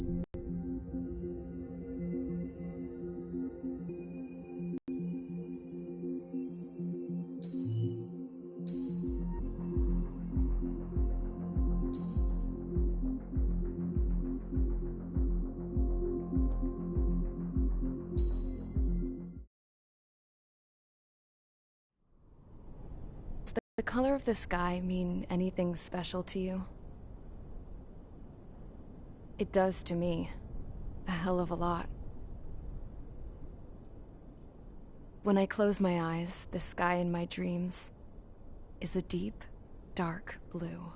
Does the color of the sky mean anything special to you? It does to me. A hell of a lot. When I close my eyes, the sky in my dreams is a deep, dark blue.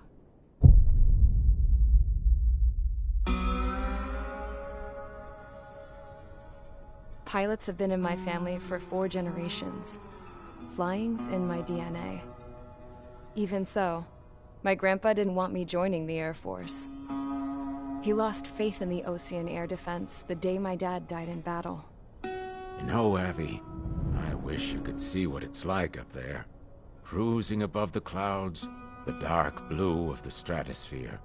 Pilots have been in my family for 4 generations. Flying's in my DNA. Even so, my grandpa didn't want me joining the Air Force. He lost faith in the Ocean Air Defense the day my dad died in battle. You know, Abby, I wish you could see what it's like up there. Cruising above the clouds, the dark blue of the stratosphere.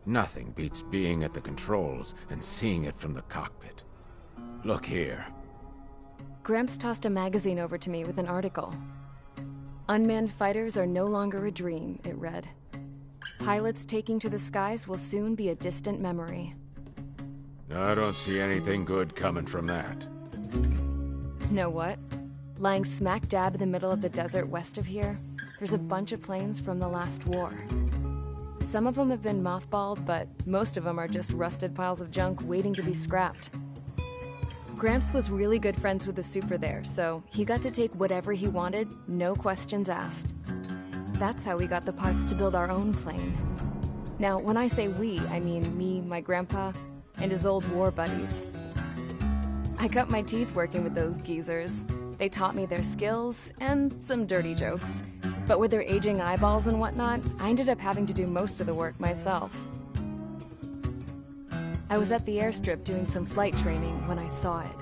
Nothing beats being at the controls and seeing it from the cockpit. Look here. Gramps tossed a magazine over to me with an article. Unmanned fighters are no longer a dream, it read. Pilots taking to the skies will soon be a distant memory. I don't see anything good coming from that. Know what? Lying smack dab in the middle of the desert west of here, there's a bunch of planes from the last war. Some of them have been mothballed, but most of them are just rusted piles of junk waiting to be scrapped. Gramps was really good friends with the super there, so he got to take whatever he wanted, no questions asked. That's how we got the parts to build our own plane. Now, when I say we, I mean me, my grandpa, and his old war buddies. I cut my teeth working with those geezers. They taught me their skills and some dirty jokes. But with their aging eyeballs and whatnot, I ended up having to do most of the work myself. I was at the airstrip doing some flight training when I saw it.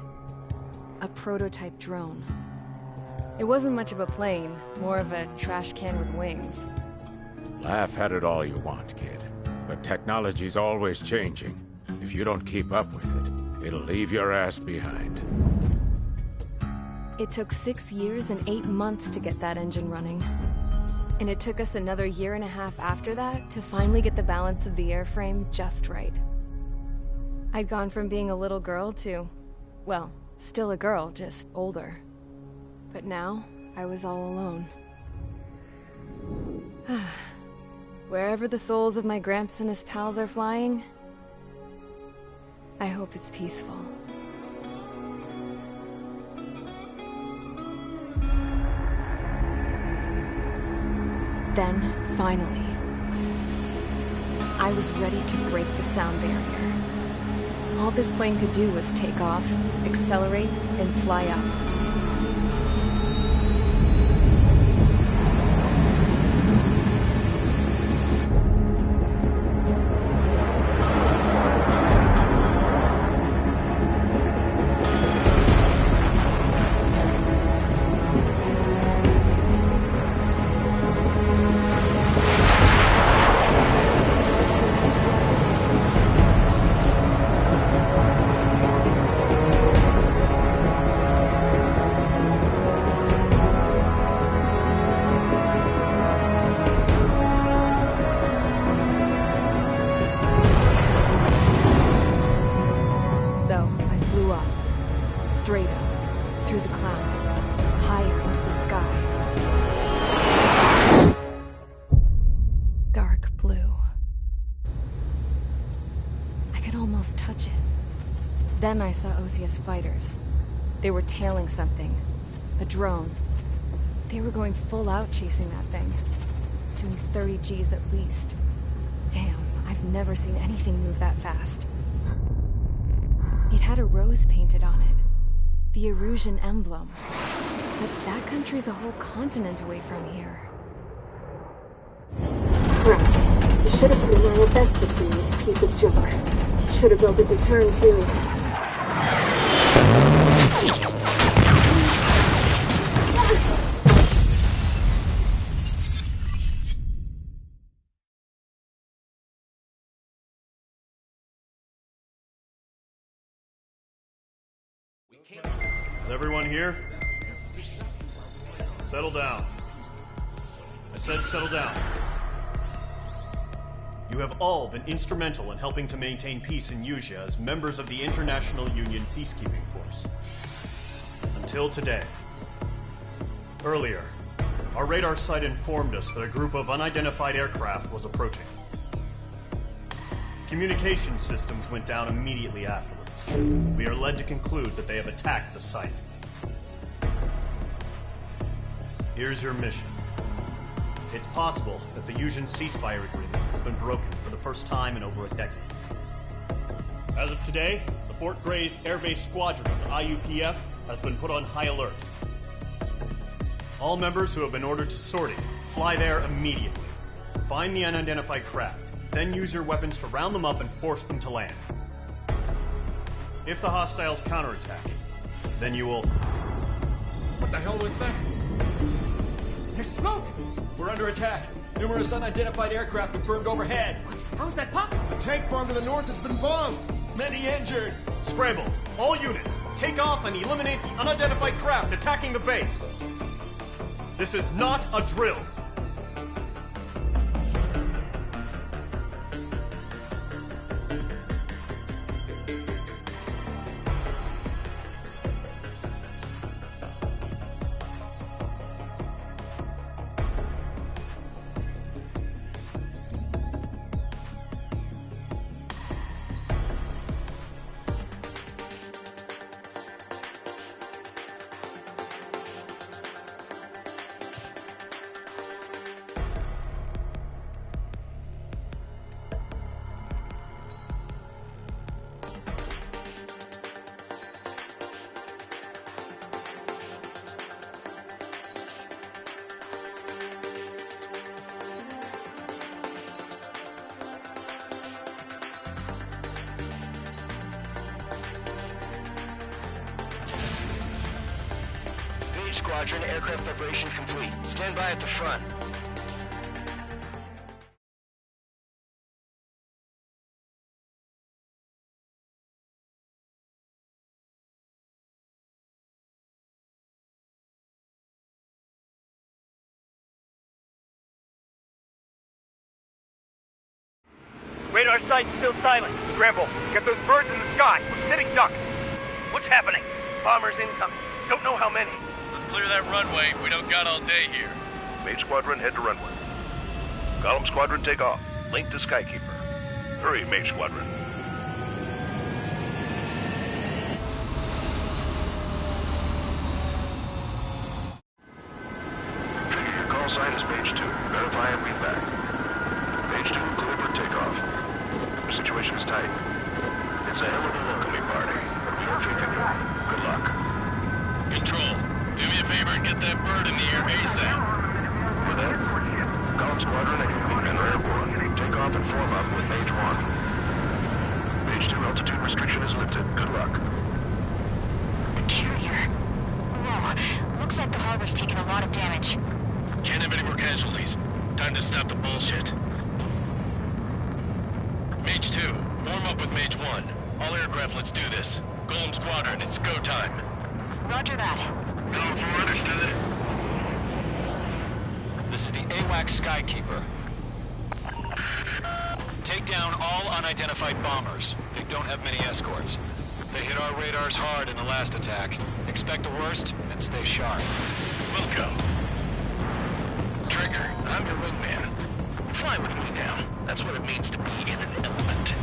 A prototype drone. It wasn't much of a plane, more of a trash can with wings. Laugh at it all you want, kid. But technology's always changing. If you don't keep up with it, it'll leave your ass behind. It took 6 years and 8 months to get that engine running. And it took us another 1.5 years after that to finally get the balance of the airframe just right. I'd gone from being a little girl to, well, still a girl, just older. But now, I was all alone. Wherever the souls of my Gramps and his pals are flying, I hope it's peaceful. Then, finally, I was ready to break the sound barrier. All this plane could do was take off, accelerate, and fly up. Straight up, through the clouds, higher into the sky. Dark blue. I could almost touch it. Then I saw Osia's fighters. They were tailing something. A drone. They were going full out chasing that thing. Doing 30 Gs at least. Damn, I've never seen anything move that fast. It had a rose painted on it. The Erusian emblem. But that country's a whole continent away from here. Right. You should have been my best with this piece of junk. Should have built a deterrent too. Is everyone here? Settle down. I said settle down. You have all been instrumental in helping to maintain peace in Yuzha as members of the International Union Peacekeeping Force. Until today. Earlier, our radar site informed us that a group of unidentified aircraft was approaching. Communication systems went down immediately afterwards. We are led to conclude that they have attacked the site. Here's your mission. It's possible that the Yuzhan ceasefire agreement has been broken for the first time in over a decade. As of today, the Fort Grays Air Base Squadron of the IUPF has been put on high alert. All members who have been ordered to sortie, fly there immediately. Find the unidentified craft, then use your weapons to round them up and force them to land. If the hostiles counterattack, then you will... What the hell was that? There's smoke! We're under attack. Numerous unidentified aircraft have burned overhead. How is that possible? The tank farm to the north has been bombed. Many injured. Scramble! All units, take off and eliminate the unidentified craft attacking the base. This is not a drill. Squadron, aircraft preparations complete. Stand by at the front. Radar site's still silent. Scramble. Get those birds in the sky. We're sitting ducks. What's happening? Bombers incoming. Don't know how many. Clear that runway. We don't got all day here. Mage Squadron, head to runway. Column Squadron, take off. Link to Skykeeper. Hurry, Mage Squadron. Trigger, your call sign is Mage 2. Verify and read back. Mage 2, clear for takeoff. The situation is tight. It's a hell of a welcoming party, but we don't think it. Good luck. Control. Do me a favor and get that bird in the air ASAP. For that, Column Squadron and Airborne, take off and form up with Mage 1. Mage 2 altitude restriction is lifted. Good luck. The carrier. Whoa. Looks like the harbor's taken a lot of damage. Can't have any more casualties. Time to stop the bullshit. Mage 2, form up with Mage 1. All aircraft, let's do this. Golem Squadron, it's go time. Roger that. Go for understood. This is the AWAC Skykeeper. Take down all unidentified bombers. They don't have many escorts. They hit our radars hard in the last attack. Expect the worst and stay sharp. Welcome. Trigger, I'm your wingman. Fly with me now. That's what it means to be in an element.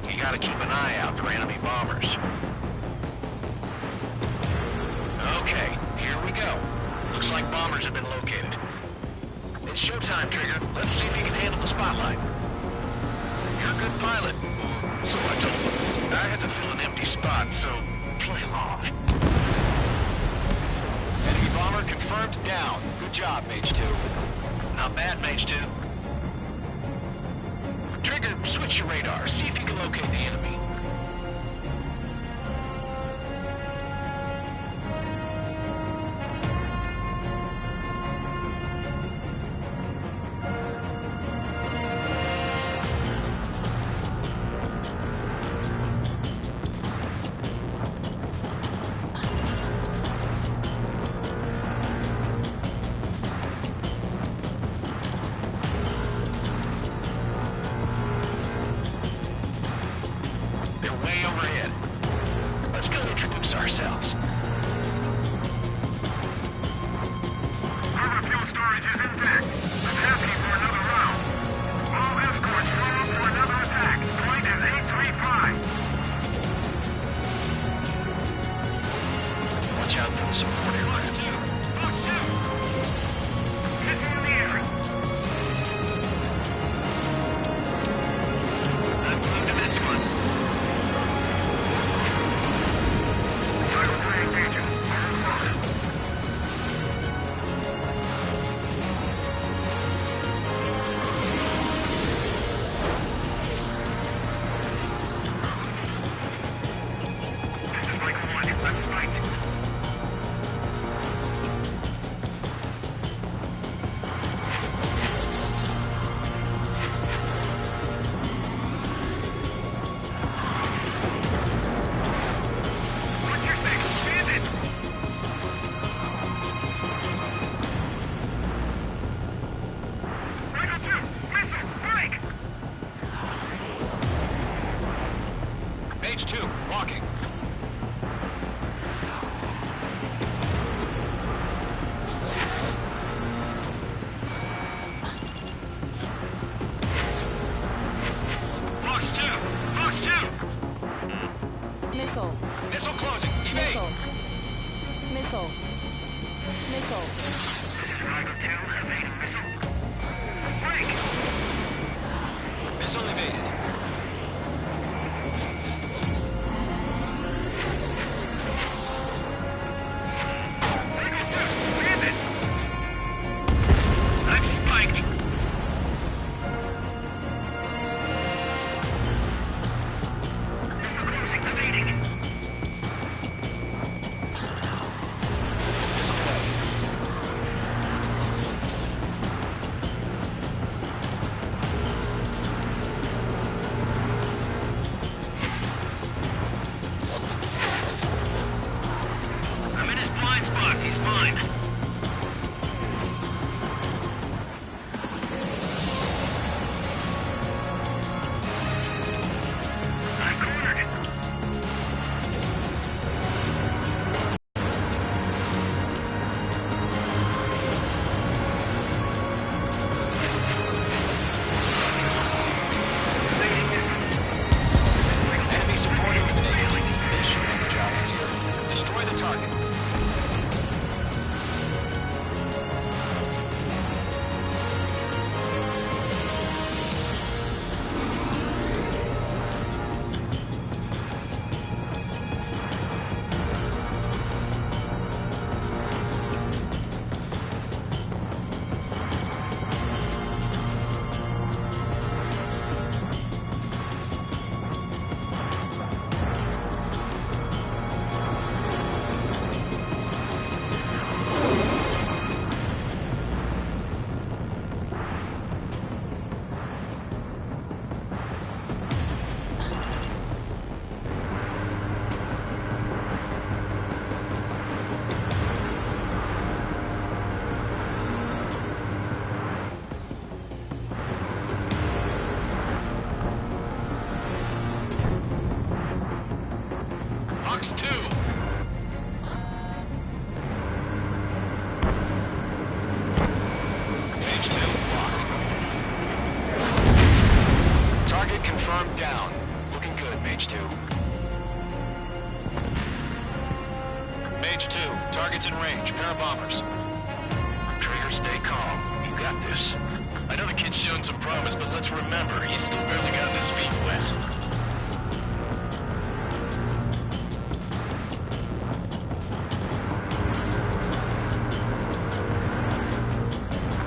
You gotta keep an eye out for enemy bombers. Okay, here we go. Looks like bombers have been located. It's showtime, Trigger. Let's see if you can handle the spotlight. You're a good pilot. So I told them. I had to fill an empty spot, so play along. Enemy bomber confirmed down. Good job, Mage 2. Not bad, Mage 2. Trigger, switch your radar. See if you can locate the enemy. Mage 2, walking. Fox 2! Fox 2! Missile. Missile closing. Evade. Missile. Missile. This is Rider 2, evading missile. Break! Missile evaded. Damn it! I'm spiked! Closing, evading. Missile away. I'm in his blind spot. He's mine. I'm cornered. Enemy support eliminated. This should make the job easier. Destroy the target. Fox 2. Mage 2 locked. Target confirmed down. Looking good, Mage 2. Mage 2, target's in range. Pair of bombers. Trigger, stay calm. You got this. I know the kid's shown some promise, but let's remember, he's still barely gotten his feet wet.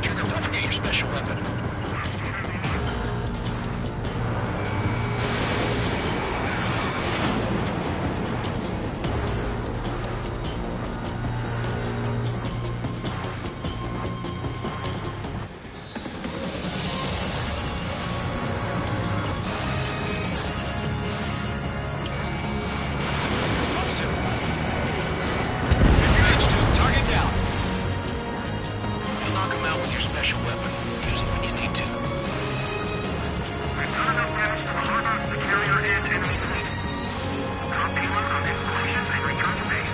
Trigger, don't forget your special weapon. Fox 2. Mage 2, target down. You'll knock him out with your special weapon. Use it when you need to. I've got enough damage to the harbor, the carrier, and enemy fleet. Drop payload on installation and return to base.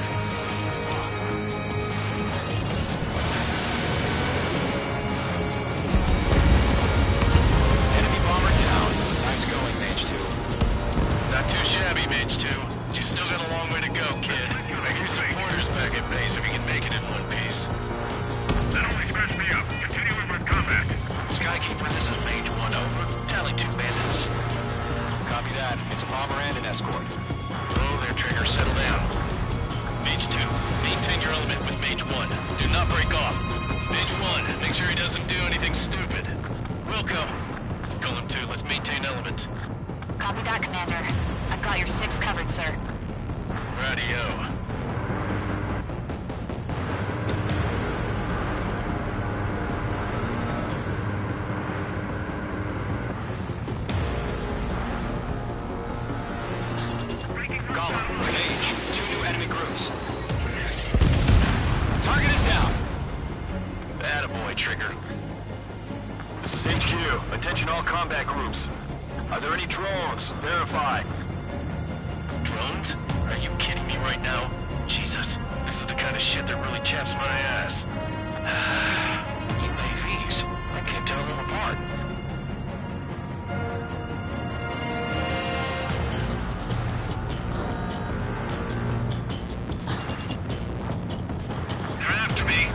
Enemy bomber down. Nice going, Mage 2. Not too shabby, Mage 2. You still got a long way to go, kid. Make your supporters back at base if you can make it in one piece. That only scratched me up. Continuing with combat. Skykeeper, this is Mage 1, over. Tally 2 bandits. Copy that. It's a bomber and an escort. Whoa there, Trigger, settle down. Mage 2, maintain your element with Mage 1. Do not break off. Mage 1, make sure he doesn't do anything stupid. Welcome. Golem 2, let's maintain element. Copy that, Commander. I've got your 6 covered, sir. Radio. Golem, Mage, 2 new enemy groups. Target is down. Attaboy, Trigger. This is HQ. Attention all combat groups. Are there any drones? Verify. Drones? Are you kidding me right now? Jesus, this is the kind of shit that really chaps my ass. UAVs. I can't tell them apart. They're after me.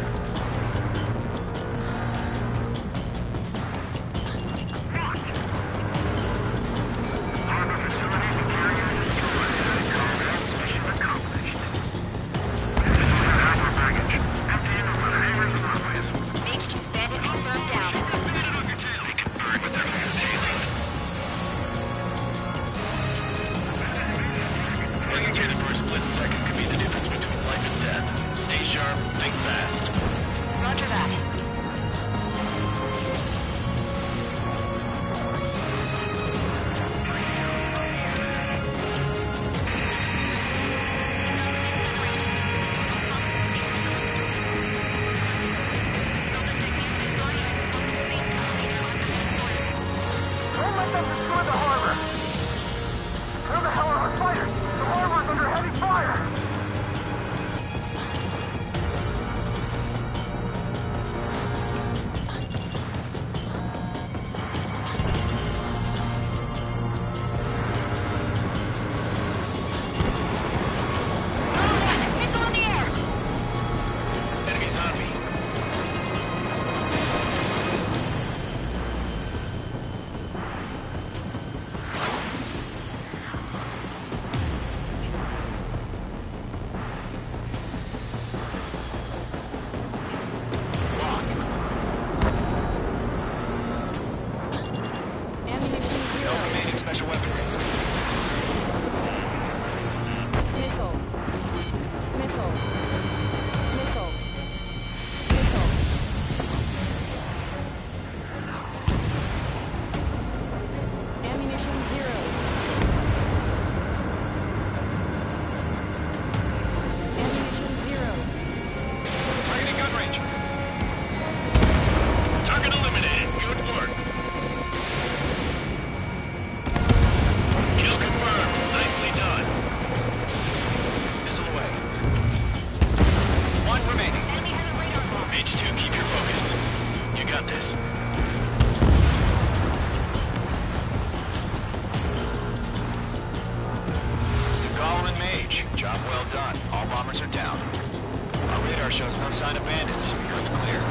Shows no sign of bandits. You're in the clear.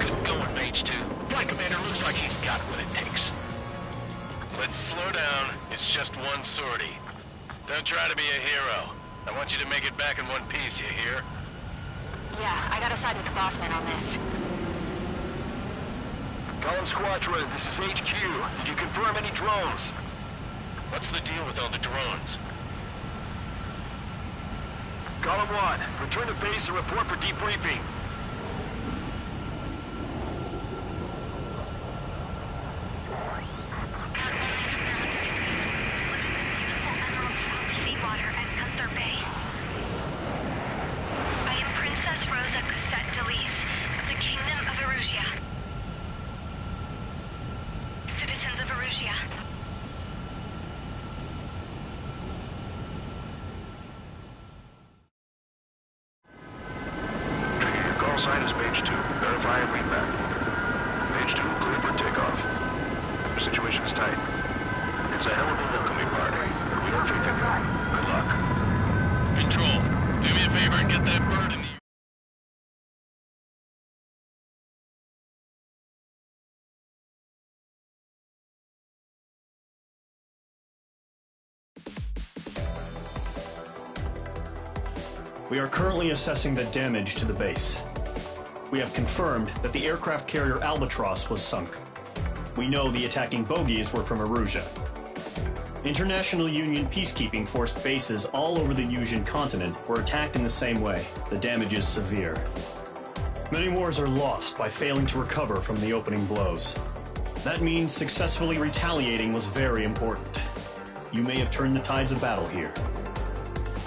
Good going, Mage 2. Flight Commander looks like he's got what it takes. Let's slow down. It's just one sortie. Don't try to be a hero. I want you to make it back in one piece, you hear? Yeah, I gotta side with the boss man on this. Column Squadron, this is HQ. Did you confirm any drones? What's the deal with all the drones? Column 1, return to base and report for debriefing. Seawater at Gunther Bay. I am Princess Rosa Cosette Delise of the Kingdom of Erusia. Citizens of Erusia. Sign is Page 2. Verify and read back. Page 2, clear for takeoff. The situation is tight. It's a hell of a welcoming party, but we don't think that. Good luck. Control, do me a favor and get that bird in the... We are currently assessing the damage to the base. We have confirmed that the aircraft carrier Albatross was sunk. We know the attacking bogies were from Erusia. International Union peacekeeping force bases all over the Yusian continent were attacked in the same way. The damage is severe. Many wars are lost by failing to recover from the opening blows. That means successfully retaliating was very important. You may have turned the tides of battle here.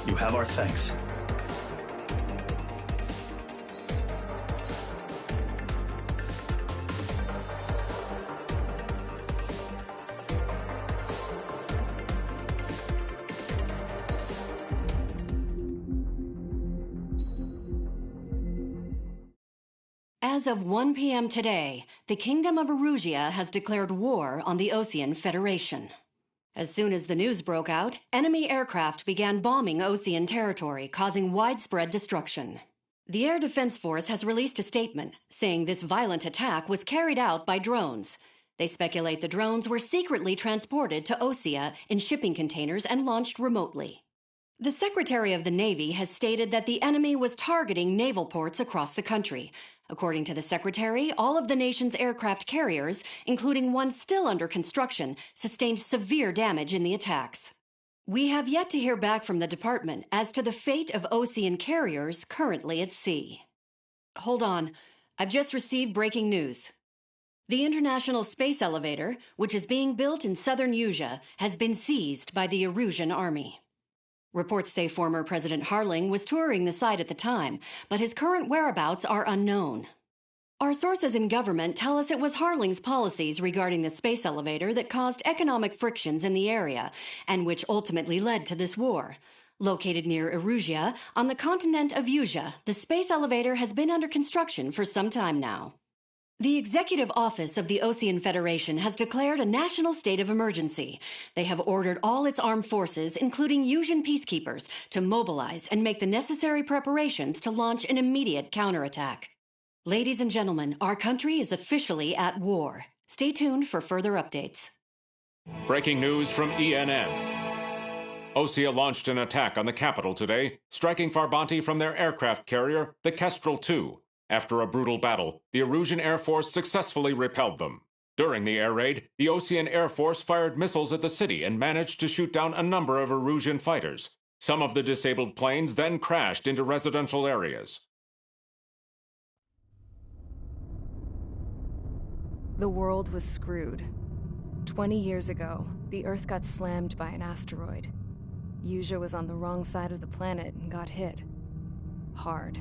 You have our thanks. As of 1 p.m. today, the Kingdom of Erusia has declared war on the Osean Federation. As soon as the news broke out, enemy aircraft began bombing Osean territory, causing widespread destruction. The Air Defense Force has released a statement saying this violent attack was carried out by drones. They speculate the drones were secretly transported to Osea in shipping containers and launched remotely. The Secretary of the Navy has stated that the enemy was targeting naval ports across the country. According to the Secretary, all of the nation's aircraft carriers, including one still under construction, sustained severe damage in the attacks. We have yet to hear back from the department as to the fate of Osean carriers currently at sea. Hold on. I've just received breaking news. The International Space Elevator, which is being built in southern Usea, has been seized by the Erusian Army. Reports say former President Harling was touring the site at the time, but his current whereabouts are unknown. Our sources in government tell us it was Harling's policies regarding the space elevator that caused economic frictions in the area, and which ultimately led to this war. Located near Erusia, on the continent of Usea, the space elevator has been under construction for some time now. The Executive Office of the Osean Federation has declared a national state of emergency. They have ordered all its armed forces, including Usian peacekeepers, to mobilize and make the necessary preparations to launch an immediate counterattack. Ladies and gentlemen, our country is officially at war. Stay tuned for further updates. Breaking news from ENN. Osea launched an attack on the capital today, striking Farbanti from their aircraft carrier, the Kestrel II. After a brutal battle, the Erusian Air Force successfully repelled them. During the air raid, the Osean Air Force fired missiles at the city and managed to shoot down a number of Erusian fighters. Some of the disabled planes then crashed into residential areas. The world was screwed. 20 years ago, the Earth got slammed by an asteroid. Usea was on the wrong side of the planet and got hit. Hard.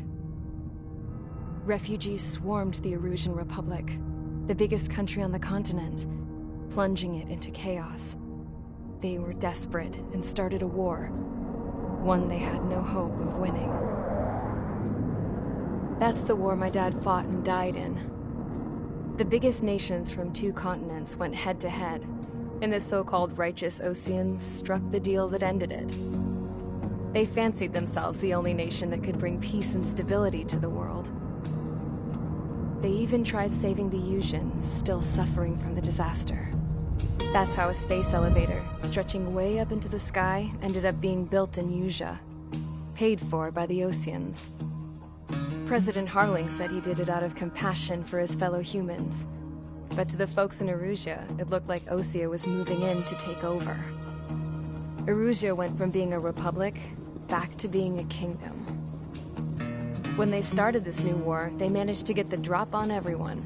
Refugees swarmed the Erusian Republic, the biggest country on the continent, plunging it into chaos. They were desperate and started a war, one they had no hope of winning. That's the war my dad fought and died in. The biggest nations from 2 continents went head-to-head, and the so-called righteous Oseans struck the deal that ended it. They fancied themselves the only nation that could bring peace and stability to the world. They even tried saving the Usians, still suffering from the disaster. That's how a space elevator, stretching way up into the sky, ended up being built in Usea, paid for by the Oseans. President Harling said he did it out of compassion for his fellow humans. But to the folks in Erusia, it looked like Osea was moving in to take over. Erusia went from being a republic back to being a kingdom. When they started this new war, they managed to get the drop on everyone.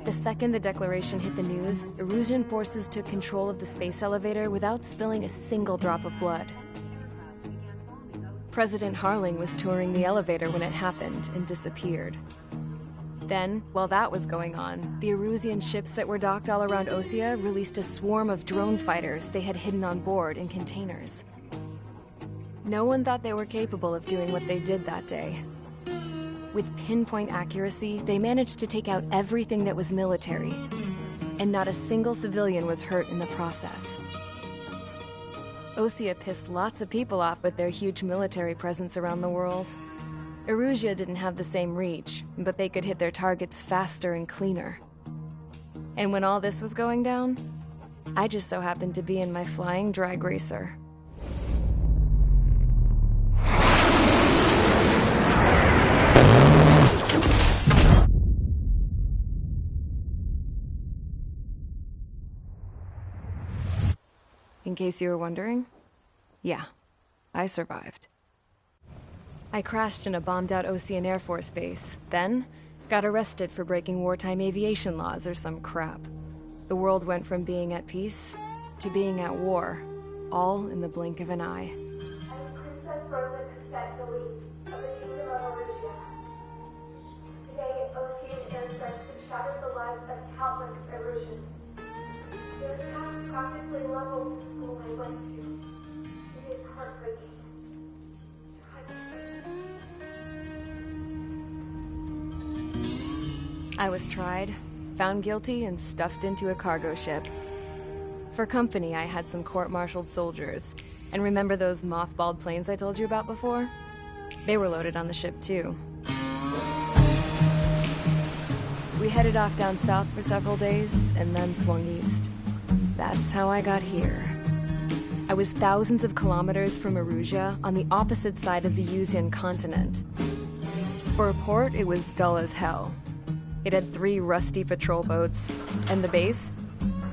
The second the declaration hit the news, Erusian forces took control of the space elevator without spilling a single drop of blood. President Harling was touring the elevator when it happened and disappeared. Then, while that was going on, the Erusian ships that were docked all around Osea released a swarm of drone fighters they had hidden on board in containers. No one thought they were capable of doing what they did that day. With pinpoint accuracy, they managed to take out everything that was military, and not a single civilian was hurt in the process. Osea pissed lots of people off with their huge military presence around the world. Erusia didn't have the same reach, but they could hit their targets faster and cleaner. And when all this was going down, I just so happened to be in my flying drag racer. In case you were wondering, yeah, I survived. I crashed in a bombed-out Osean Air Force base, then got arrested for breaking wartime aviation laws or some crap. The world went from being at peace to being at war, all in the blink of an eye. Princess Rosa Cassette Delete of the Kingdom of Erusia. Today, Osean airstrikes have shattered the lives of countless Erusians. Their attacks practically leveled the school I went to. It is heartbreaking. I was tried, found guilty, and stuffed into a cargo ship. For company, I had some court-martialed soldiers. And remember those mothballed planes I told you about before? They were loaded on the ship, too. We headed off down south for several days, and then swung east. That's how I got here. I was thousands of kilometers from Erusia, on the opposite side of the Yuzian continent. For a port, it was dull as hell. It had 3 rusty patrol boats, and the base?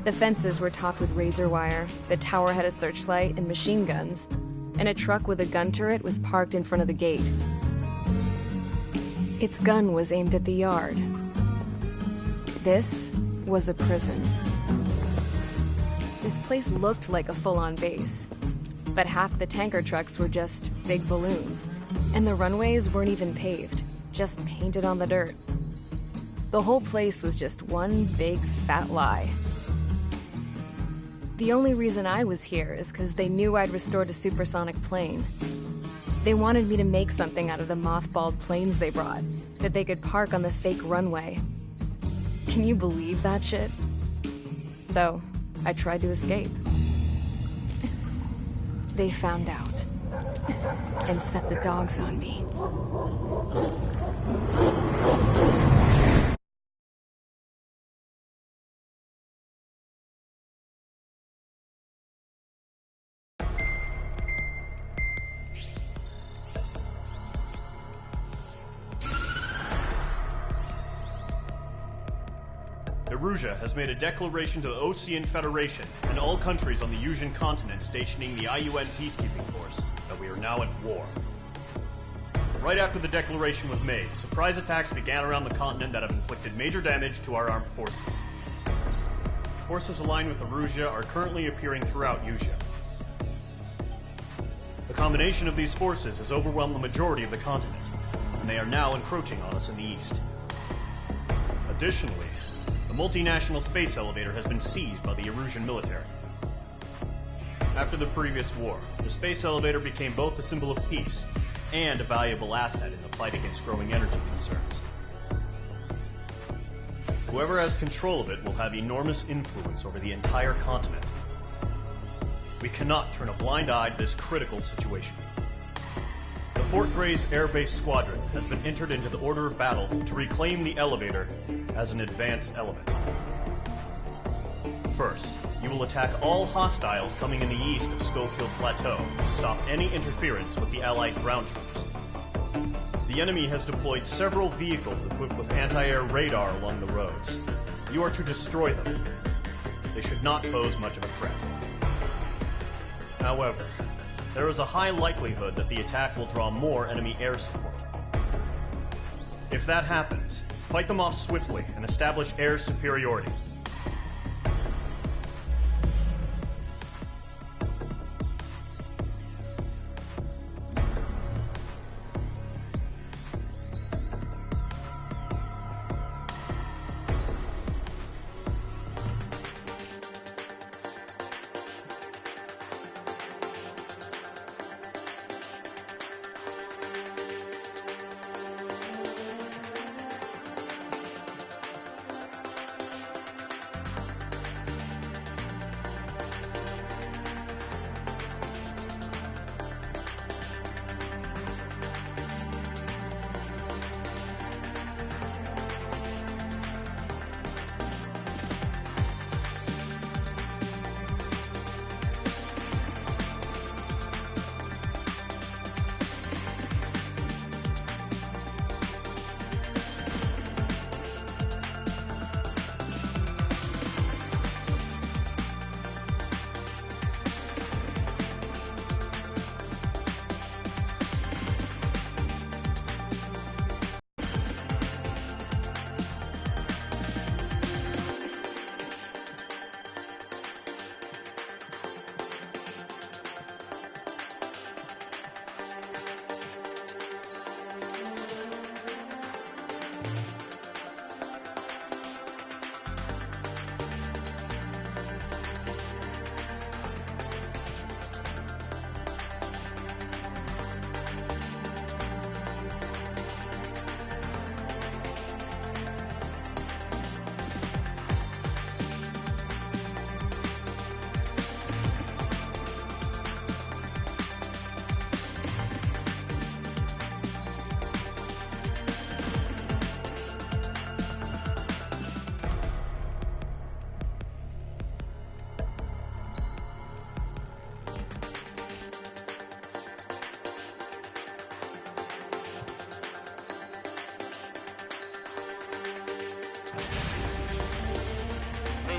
The fences were topped with razor wire, the tower had a searchlight and machine guns, and a truck with a gun turret was parked in front of the gate. Its gun was aimed at the yard. This was a prison. This place looked like a full-on base, but half the tanker trucks were just big balloons, and the runways weren't even paved, just painted on the dirt. The whole place was just one big fat lie. The only reason I was here is because they knew I'd restored a supersonic plane. They wanted me to make something out of the mothballed planes they brought, that they could park on the fake runway. Can you believe that shit? So, I tried to escape. They found out, and set the dogs on me. Erusia has made a declaration to the Osean Federation and all countries on the Yuzian continent stationing the IUN peacekeeping force that we are now at war. Right after the declaration was made, surprise attacks began around the continent that have inflicted major damage to our armed forces. Forces aligned with Erusia are currently appearing throughout Yusia. The combination of these forces has overwhelmed the majority of the continent, and they are now encroaching on us in the east. Additionally, the multinational space elevator has been seized by the Erusian military. After the previous war, the space elevator became both a symbol of peace and a valuable asset in the fight against growing energy concerns. Whoever has control of it will have enormous influence over the entire continent. We cannot turn a blind eye to this critical situation. The Fort Gray's Air Base Squadron has been entered into the order of battle to reclaim the elevator as an advance element. First, you will attack all hostiles coming in the east of Schofield Plateau to stop any interference with the Allied ground troops. The enemy has deployed several vehicles equipped with anti-air radar along the roads. You are to destroy them. They should not pose much of a threat. However, there is a high likelihood that the attack will draw more enemy air support. If that happens, fight them off swiftly and establish air superiority.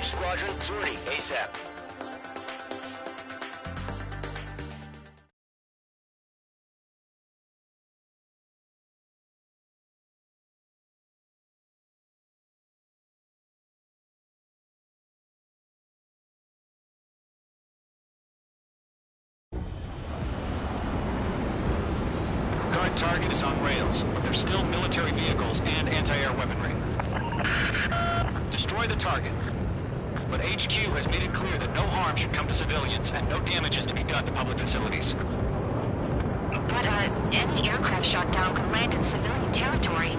H Squadron, Zordy, ASAP. Current target is on rails, but there's still military vehicles and anti-air weaponry. Destroy the target. But HQ has made it clear that no harm should come to civilians and no damage is to be done to public facilities. But, any aircraft shot down could land in civilian territory.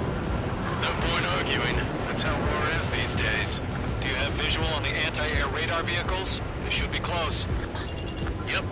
No point arguing. That's how war is these days. Do you have visual on the anti-air radar vehicles? They should be close. Yep.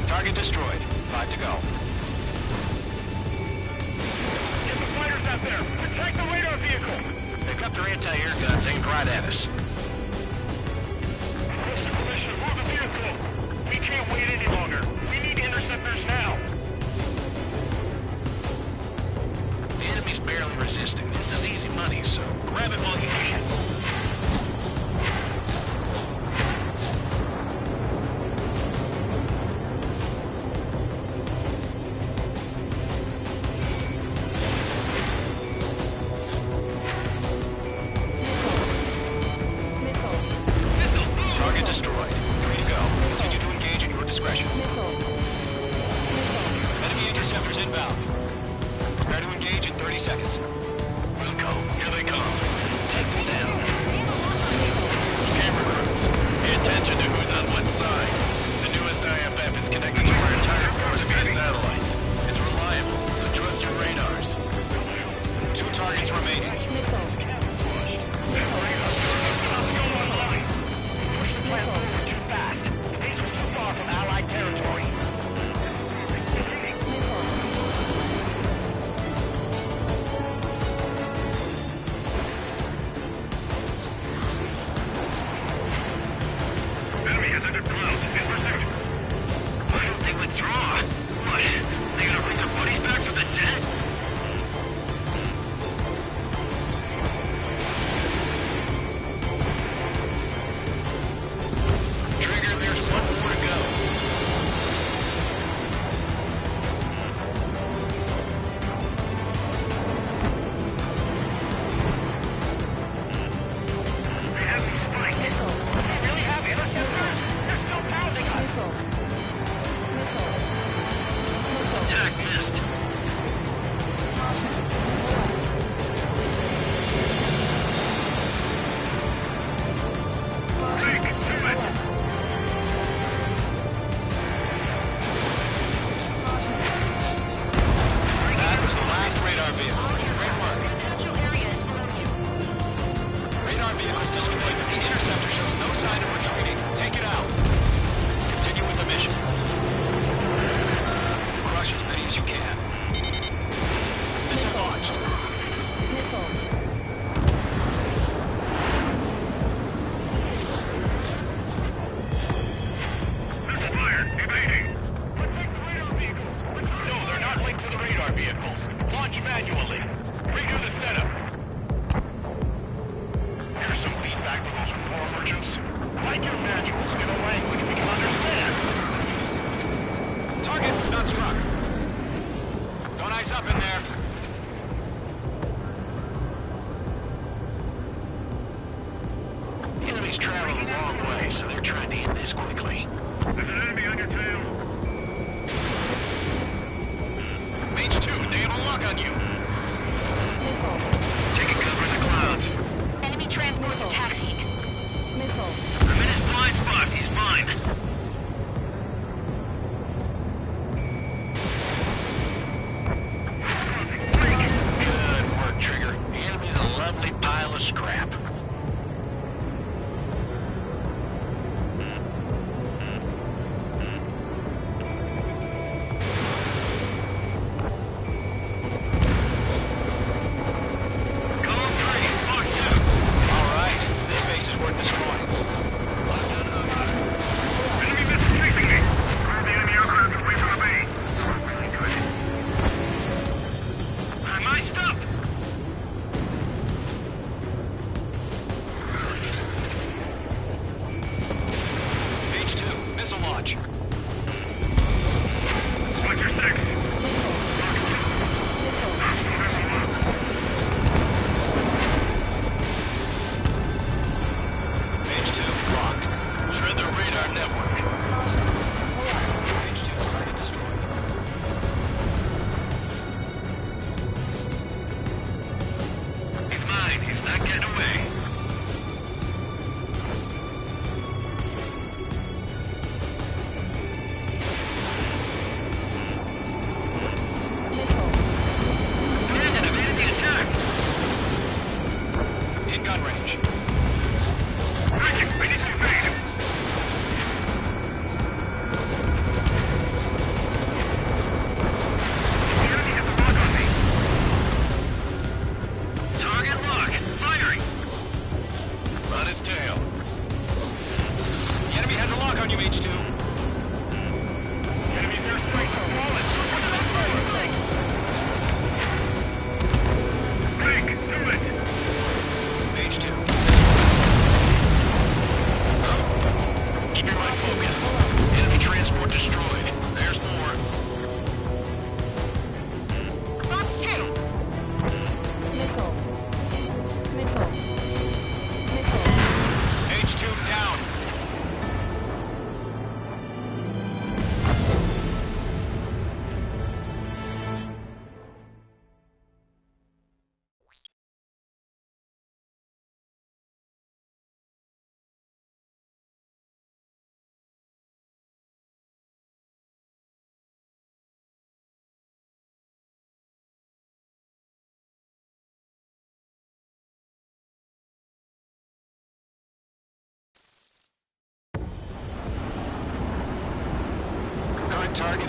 Target destroyed. 5 to go. Get the fighters out there! Protect the radar vehicle! They've got their anti-air guns aimed right at us. Request permission to move the vehicle! We can't wait any longer. We need interceptors now! The enemy's barely resisting. This is easy money, so grab it while you can. Target destroyed. 3 to go. Continue to engage at your discretion. Enemy interceptors inbound. Prepare to engage in 30 seconds. Wilco, here they come. Take them down. Camera crews, pay attention to who's on what side. The newest IFF is connected to our entire force via satellites. It's reliable, so trust your radars. 2 targets remaining. Too fast. These are too far from Allied territory. Enemy has entered clouds. In pursuit. Why don't they withdraw? What? They gonna bring their buddies back from the dead?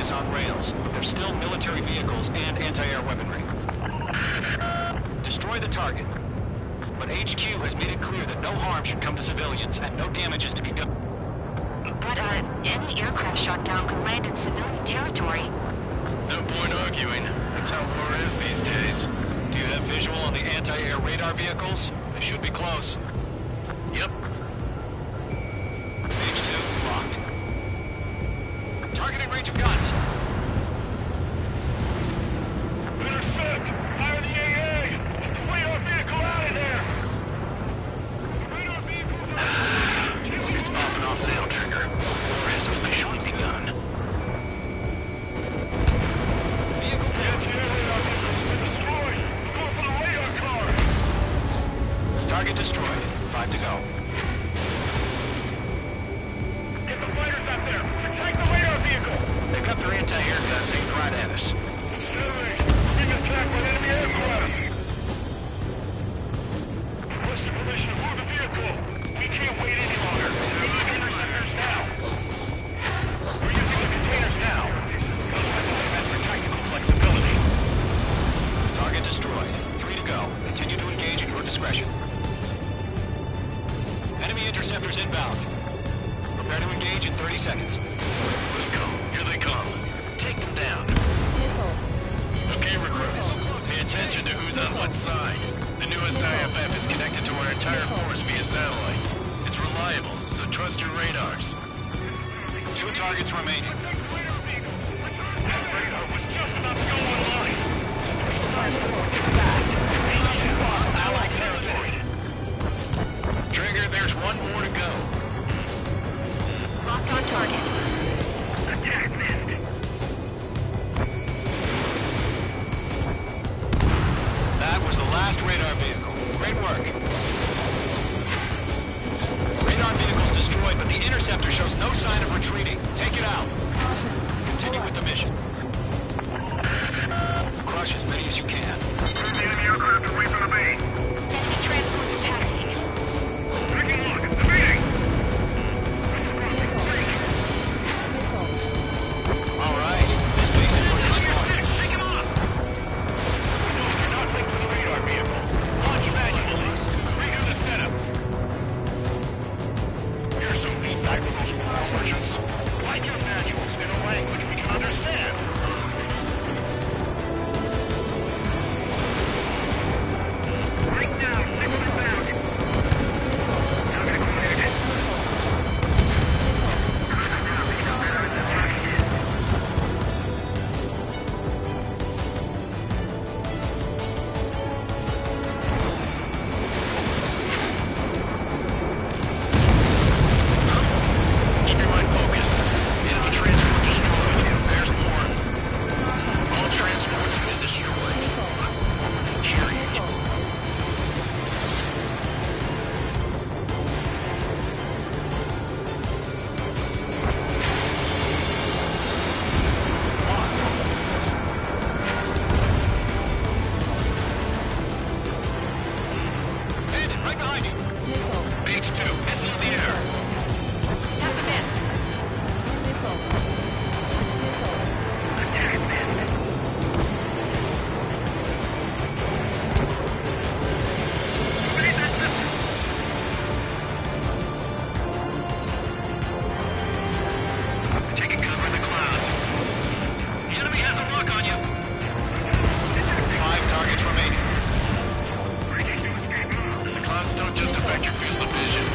is on rails, but there's still military vehicles and anti-air weaponry. Destroy the target. But HQ has made it clear that no harm should come to civilians and no damage is to be done. But, any aircraft shot down could land in civilian territory. No point arguing. That's how war is these days. Do you have visual on the anti-air radar vehicles? They should be close. Yep. Page 2, locked. Targeting range of guns. Intercept! Fire the AA! Get the radar vehicle out of there! Radar vehicle! It's popping off now, Trigger. War has officially begun. Vehicle down. Destroyed! Go for the radar car! Target destroyed. 5 to go. Get the fighters out there! Protect the radar vehicle! They've got their anti-air guns aimed right at us. Steady! Being attacked by enemy aircraft! Requesting permission to move the vehicle! We can't wait any longer! We're using interceptors now! We're using the containers now! Those weapons have for tactical flexibility. Target destroyed. 3 to go. Continue to engage at your discretion. Enemy interceptors inbound. Prepare to engage in 30 seconds. Here they come. Take them down. Okay, recruits. Pay attention to who's on what side. The newest IFF is connected to our entire force via satellites. It's reliable, so trust your radars. 2 targets remaining. That radar was just about to go online. Get back. Engine lost Allied territory. Trigger, there's one more to go. Locked on target. Attack missed. That was the last radar vehicle. Great work. Radar vehicle's destroyed, but the interceptor shows no sign of retreating. Take it out. Continue with the mission. Crush as many as you can. Enemy aircraft away from the base. Enemy transport is taxiing. Taking a look. It's evading. All right. This base is worth destroying. Take him off. No, you're not linked to the radar vehicle. Launch manually. Redo the setup. Here's some feedback from those warlords. Write your manuals in a language we can understand. Right now, signal inbound. Target acquired. Keep your mind focused. Enemy transport destroyed. There's more. All transports have been destroyed. Carry it. Bandit, right behind you. Page 2, it's in the air. That's a miss. Taking cover in the clouds. The enemy has a lock on you. 5 targets remaining. The clouds don't just affect your field of vision.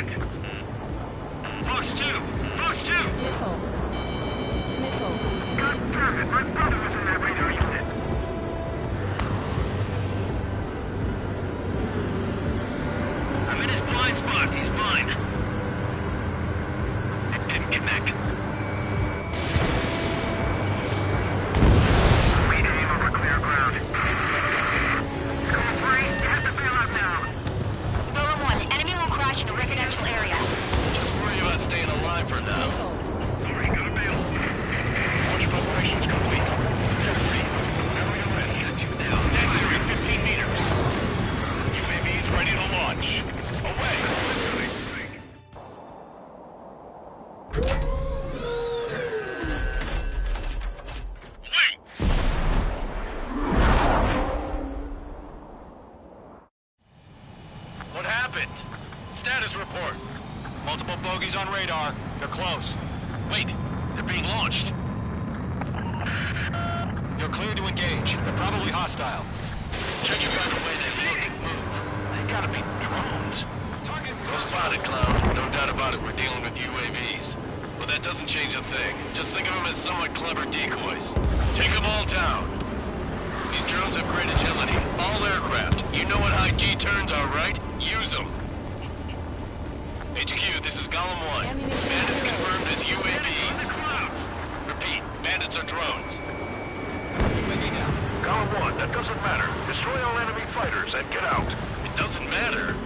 movement. Fox 2! Fox 2! Nickel. God damn it, my brother was in that radar unit. I'm in his blind spot. He's mine. It didn't connect. We aim over clear ground. Score 3, you have to bail out now. Rover 1, enemy will crash in a residential area. Just worry about staying alive for now. Sorry, gotta bail. Launch preparations complete. Area ready. Now, next 15 meters. UAVs ready to launch. Away! What happened? Status report. Multiple bogies on radar. They're close. Wait, they're being launched. You're cleared to engage. They're probably hostile. Judging by the way they look and move, they gotta be drones. Target Well spotted, Cloud. No doubt about it, we're dealing with UAVs. But that doesn't change a thing. Just think of them as somewhat clever decoys. Take them all down. These drones have great agility. All aircraft. You know what high G turns are, right? Use them. HQ, this is Golem 1. Bandits confirmed as UAVs. Repeat, bandits are drones. Golem 1, that doesn't matter. Destroy all enemy fighters and get out. It doesn't matter.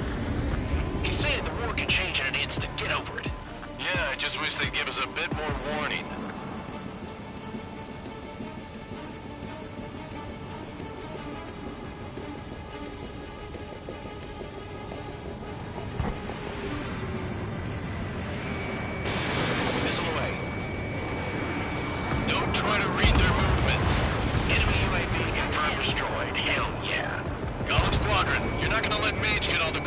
He's saying the war could change in an instant. Get over it. Yeah, I just wish they'd give us a bit more warning. missile away. Don't try to read their movements. Enemy UAV confirmed destroyed. Hell yeah. Golem Squadron, you're not gonna let Mage get on the...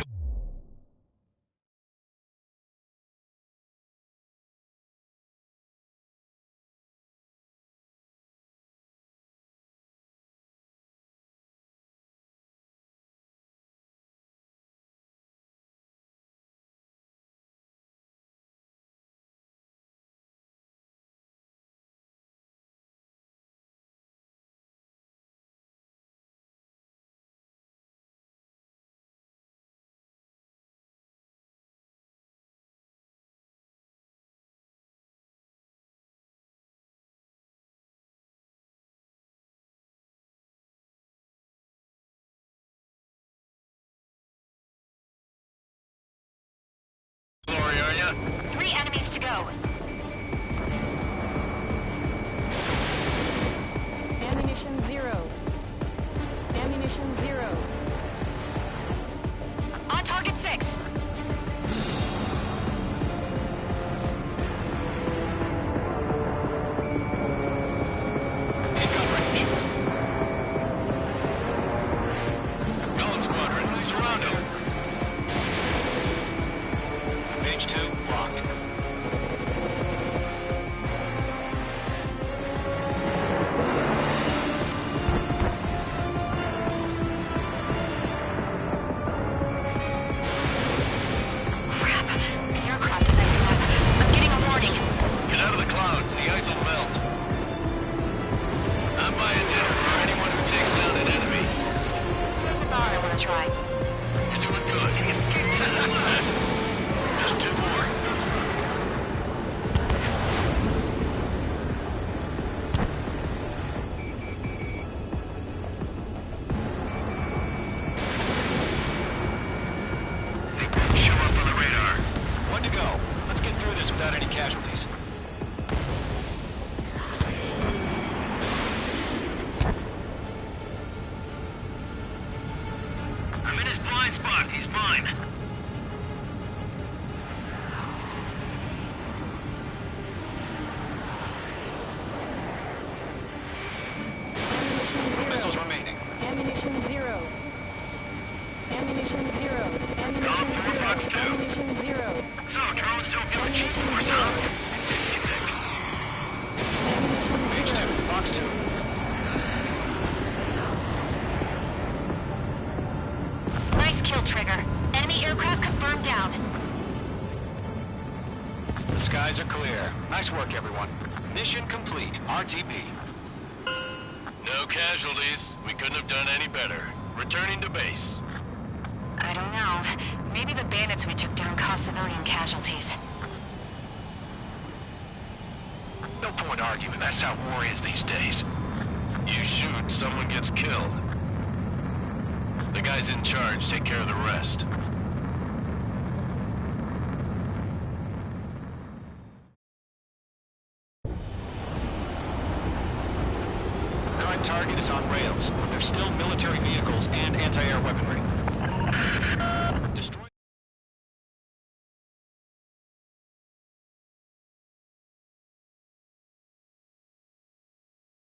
Glory, are ya? 3 enemies to go. Ammunition 0. Ammunition 0. On target 6. Golem Squadron, surround him. Page 2, locked. Crap. The aircraft is acting up. I'm getting a warning. Get out of the clouds, the ice will melt. I'm buying dinner for anyone who takes down an enemy. That's about all I want to try. You're doing good. Just 2 more. Show up on the radar. 1 to go. Let's get through this without any casualties. I'm in his blind spot. He's mine. Missiles remaining. Ammunition 0. Ammunition 0. Ammunition Golem 3, 0. Fox 2. Ammunition 0. So, drones don't feel the cheap force, huh? Page 2, box 2. Nice kill, Trigger. Enemy aircraft skies are clear. Nice work, everyone. Mission complete. RTB. No casualties. We couldn't have done any better. Returning to base. I don't know. Maybe the bandits we took down caused civilian casualties. No point arguing. That's how war is these days. You shoot, someone gets killed. The guys in charge take care of the rest. Current target is on rails, but there's still military vehicles and anti-air weaponry.